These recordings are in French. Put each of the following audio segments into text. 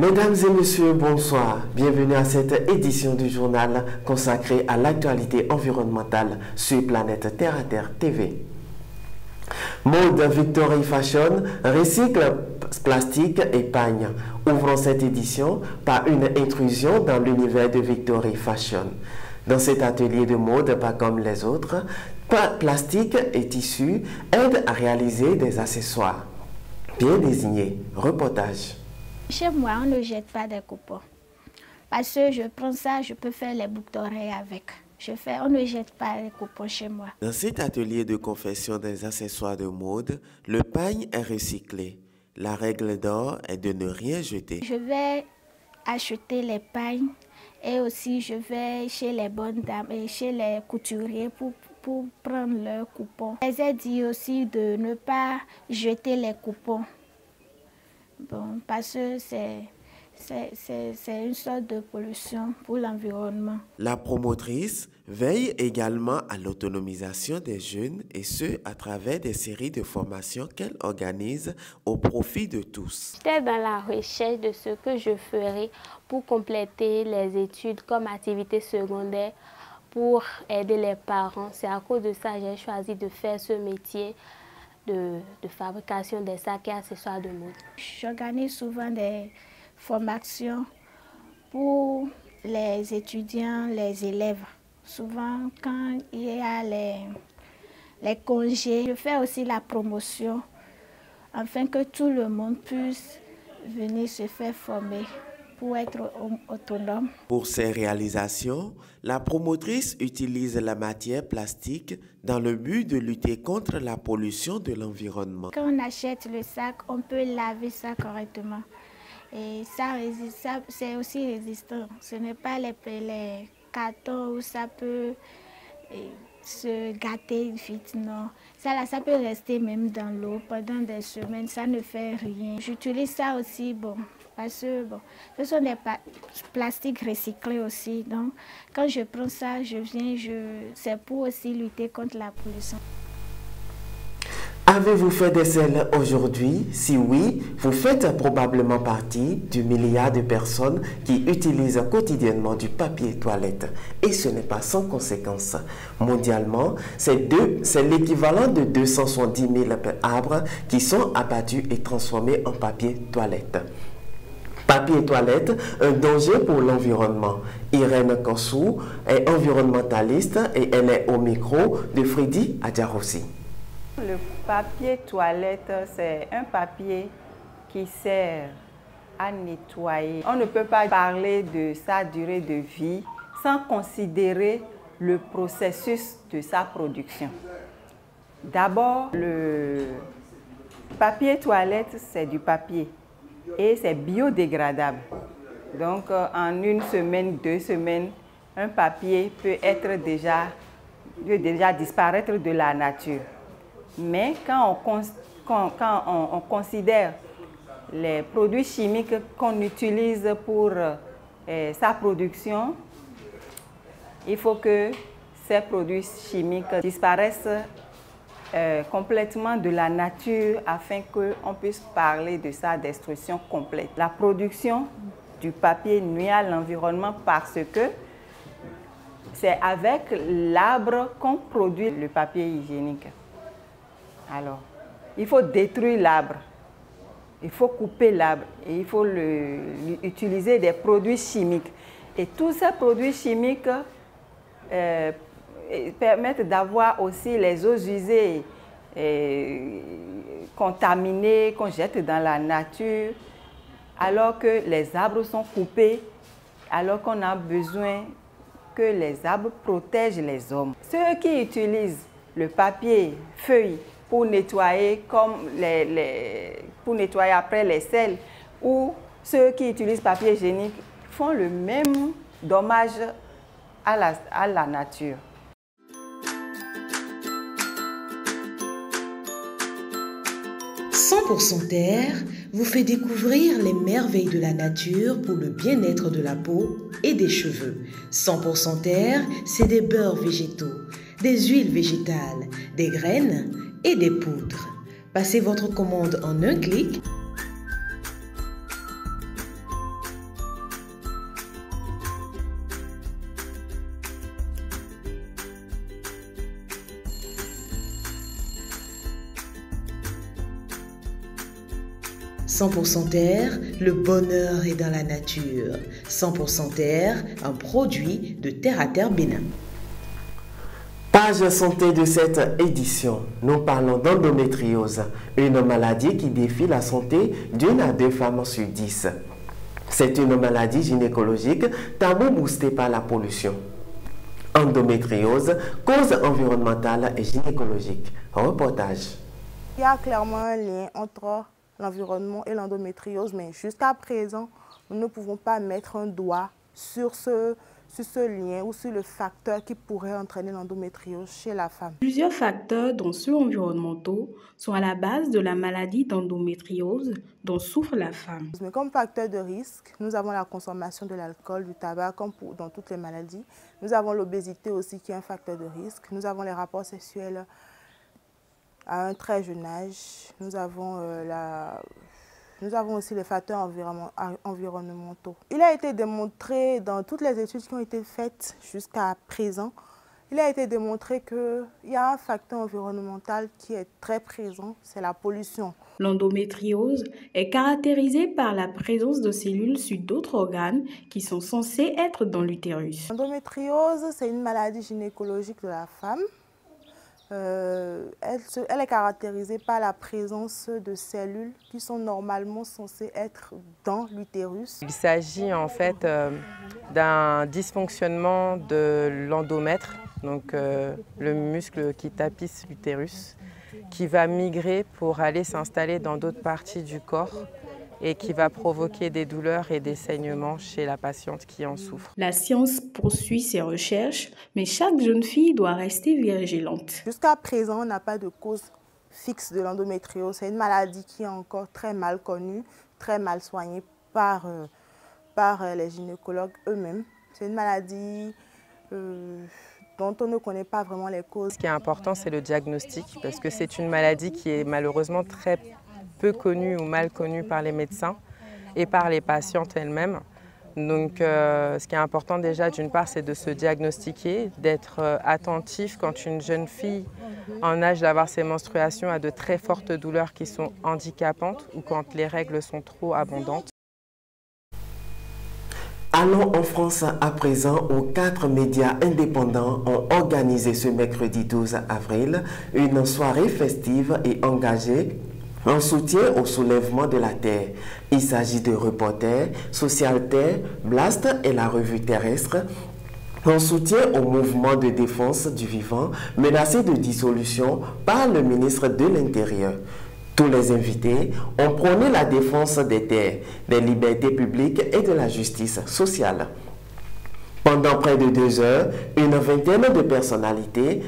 Mesdames et messieurs, bonsoir. Bienvenue à cette édition du journal consacrée à l'actualité environnementale sur Planète Terre à Terre TV. Mode Victory Fashion recycle plastique et pagne. Ouvrons cette édition par une intrusion dans l'univers de Victory Fashion. Dans cet atelier de mode, pas comme les autres, plastique et tissu aident à réaliser des accessoires. Bien désigné. Reportage. Chez moi, on ne jette pas des coupons. Parce que je prends ça, je peux faire les boucles d'oreilles avec. On ne jette pas les coupons chez moi. Dans cet atelier de confection des accessoires de mode, le pagne est recyclé. La règle d'or est de ne rien jeter. Je vais acheter les pagnes et aussi je vais chez les bonnes dames et chez les couturiers pour prendre leurs coupons. Je les ai dit aussi de ne pas jeter les coupons. Bon, parce que c'est une sorte de pollution pour l'environnement. La promotrice veille également à l'autonomisation des jeunes et ce, à travers des séries de formations qu'elle organise au profit de tous. J'étais dans la recherche de ce que je ferais pour compléter les études comme activité secondaire pour aider les parents. C'est à cause de ça que j'ai choisi de faire ce métier de fabrication des sacs et accessoires de mode. J'organise souvent des formations pour les étudiants, les élèves. Souvent, quand il y a les congés, je fais aussi la promotion afin que tout le monde puisse venir se faire former pour être autonome. Pour ces réalisations, la promotrice utilise la matière plastique dans le but de lutter contre la pollution de l'environnement. Quand on achète le sac, on peut laver ça correctement. Et ça résiste, c'est aussi résistant. Ce n'est pas les cartons où ça peut se gâter vite, non. Ça peut rester même dans l'eau pendant des semaines, ça ne fait rien. J'utilise ça aussi, parce que ce sont des plastiques recyclés aussi. Donc, quand je prends ça, c'est pour aussi lutter contre la pollution. Avez-vous fait des selles aujourd'hui? Si oui, vous faites probablement partie du milliard de personnes qui utilisent quotidiennement du papier toilette. Et ce n'est pas sans conséquence. Mondialement, c'est l'équivalent de 270 000 arbres qui sont abattus et transformés en papier toilette. Papier toilette, un danger pour l'environnement. Irène Kossou est environnementaliste et elle est au micro de Freddy Adjarossi. Le papier toilette, c'est un papier qui sert à nettoyer. On ne peut pas parler de sa durée de vie sans considérer le processus de sa production. D'abord, le papier toilette, c'est du papier et c'est biodégradable. Donc, en 1 semaine, 2 semaines, un papier peut déjà disparaître de la nature. Mais quand on considère les produits chimiques qu'on utilise pour sa production, il faut que ces produits chimiques disparaissent complètement de la nature afin qu'on puisse parler de sa destruction complète. La production du papier nuit à l'environnement parce que c'est avec l'arbre qu'on produit le papier hygiénique. Alors, il faut détruire l'arbre, il faut couper l'arbre et il faut utiliser des produits chimiques. Et tous ces produits chimiques permettent d'avoir aussi les eaux usées contaminées qu'on jette dans la nature, alors que les arbres sont coupés, alors qu'on a besoin que les arbres protègent les hommes. Ceux qui utilisent le papier feuille pour nettoyer, pour nettoyer après les selles, ou ceux qui utilisent papier hygiénique font le même dommage à la nature. « 100% Terre » vous fait découvrir les merveilles de la nature pour le bien-être de la peau et des cheveux. 100% Terre, c'est des beurres végétaux, des huiles végétales, des graines et des poudres. Passez votre commande en un clic 100% Terre, le bonheur est dans la nature. 100% Terre, un produit de Terre à Terre Bénin. Page santé de cette édition, nous parlons d'endométriose, une maladie qui défie la santé d'une à 2 femmes sur 10. C'est une maladie gynécologique tabou boostée par la pollution. Endométriose, cause environnementale et gynécologique. Reportage. Il y a clairement un lien entre l'environnement et l'endométriose, mais jusqu'à présent, nous ne pouvons pas mettre un doigt sur ce lien ou sur le facteur qui pourrait entraîner l'endométriose chez la femme. Plusieurs facteurs, dont ceux environnementaux, sont à la base de la maladie d'endométriose dont souffre la femme. Mais comme facteur de risque, nous avons la consommation de l'alcool, du tabac, comme dans toutes les maladies. Nous avons l'obésité aussi qui est un facteur de risque. Nous avons les rapports sexuels à un très jeune âge. Nous avons aussi les facteurs environnementaux. Il a été démontré dans toutes les études qui ont été faites jusqu'à présent, il a été démontré qu'il y a un facteur environnemental qui est très présent, c'est la pollution. L'endométriose est caractérisée par la présence de cellules sur d'autres organes qui sont censés être dans l'utérus. L'endométriose, c'est une maladie gynécologique de la femme. Elle est caractérisée par la présence de cellules qui sont normalement censées être dans l'utérus. Il s'agit en fait d'un dysfonctionnement de l'endomètre, donc le muscle qui tapisse l'utérus, qui va migrer pour aller s'installer dans d'autres parties du corps et qui va provoquer des douleurs et des saignements chez la patiente qui en souffre. La science poursuit ses recherches, mais chaque jeune fille doit rester vigilante. Jusqu'à présent, on n'a pas de cause fixe de l'endométriose. C'est une maladie qui est encore très mal connue, très mal soignée par les gynécologues eux-mêmes. C'est une maladie dont on ne connaît pas vraiment les causes. Ce qui est important, c'est le diagnostic, parce que c'est une maladie qui est malheureusement très peu connue ou mal connue par les médecins et par les patientes elles-mêmes. Donc ce qui est important déjà d'une part, c'est de se diagnostiquer, d'être attentif quand une jeune fille en âge d'avoir ses menstruations a de très fortes douleurs qui sont handicapantes ou quand les règles sont trop abondantes. Allons en France à présent où 4 médias indépendants ont organisé ce mercredi 12 avril une soirée festive et engagée en soutien au soulèvement de la Terre. Il s'agit de Reporters, Social Terre, Blast et la Revue Terrestre, en soutien au mouvement de défense du vivant menacé de dissolution par le ministre de l'Intérieur. Tous les invités ont prôné la défense des terres, des libertés publiques et de la justice sociale. Pendant près de 2 heures, une vingtaine de personnalités,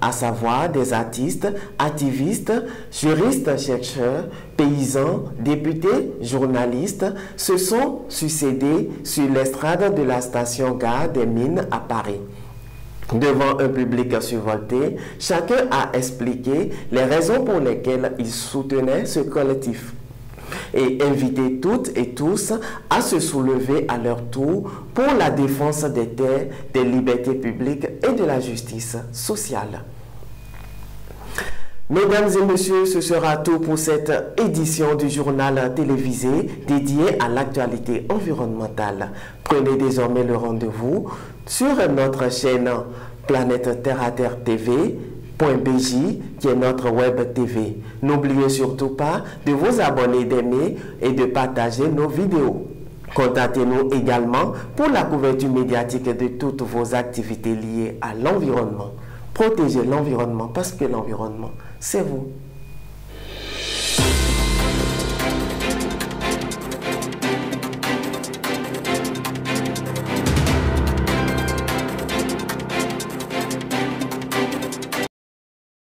à savoir des artistes, activistes, juristes, chercheurs, paysans, députés, journalistes, se sont succédés sur l'estrade de la station Gare des Mines à Paris. Devant un public survolté, chacun a expliqué les raisons pour lesquelles il soutenait ce collectif et invité toutes et tous à se soulever à leur tour pour la défense des terres, des libertés publiques et de la justice sociale. Mesdames et messieurs, ce sera tout pour cette édition du journal télévisé dédié à l'actualité environnementale. Prenez désormais le rendez-vous sur notre chaîne Planète Terre à Terre TV.bj qui est notre web TV. N'oubliez surtout pas de vous abonner, d'aimer et de partager nos vidéos. Contactez-nous également pour la couverture médiatique de toutes vos activités liées à l'environnement. Protégez l'environnement parce que l'environnement, c'est vous.